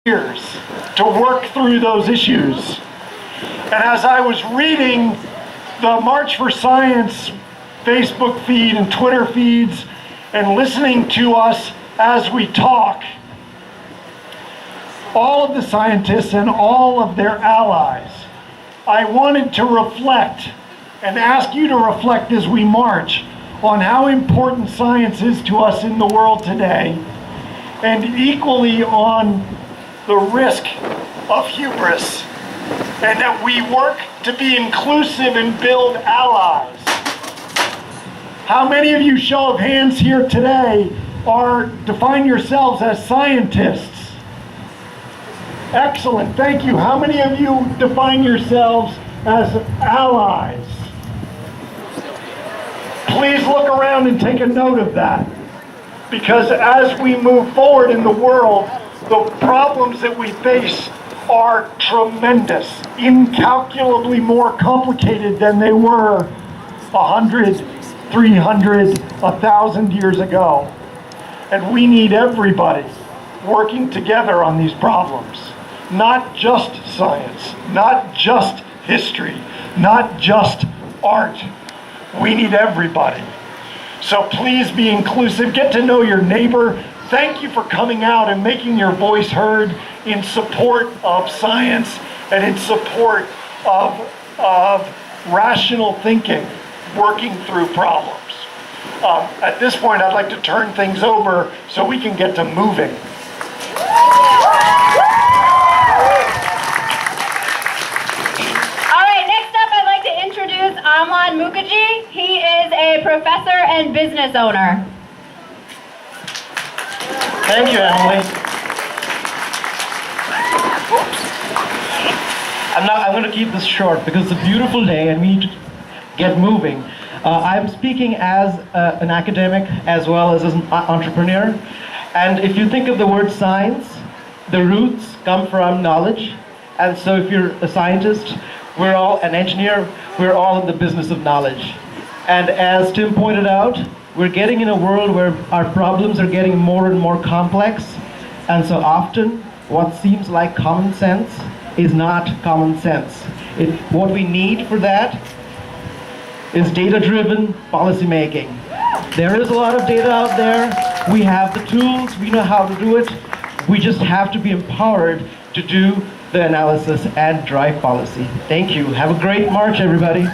years to work through those issues. And as I was reading the March for Science Facebook feed and Twitter feeds and listening to us as we talk, all of the scientists and all of their allies, I wanted to reflect and ask you to reflect as we march on how important science is to us in the world today, and equally on the risk of hubris, and that we work to be inclusive and build allies. How many of you, show of hands here today, define yourselves as scientists? Excellent, thank you. How many of you define yourselves as allies? Please look around and take a note of that. Because as we move forward in the world, the problems that we face are tremendous, incalculably more complicated than they were 100, 300, 1,000 years ago. And we need everybody working together on these problems. Not just science, not just history, not just art. We need everybody. So please be inclusive, get to know your neighbor. Thank you for coming out and making your voice heard in support of science and in support of rational thinking, working through problems. At this point, I'd like to turn things over so we can get to moving. Amlan Mukherjee. He is a professor and business owner. Thank you, Emily. I'm going to keep this short because it's a beautiful day and we need to get moving. I'm speaking as an academic as well as an entrepreneur. And if you think of the word science, the roots come from knowledge. And so if you're a scientist, we're all an engineer, we're all in the business of knowledge. And as Tim pointed out, we're getting in a world where our problems are getting more and more complex. And so often, what seems like common sense is not common sense. What we need for that is data-driven policymaking. There is a lot of data out there. We have the tools, we know how to do it. We just have to be empowered to do the analysis and drive policy. Thank you. Have a great march, everybody.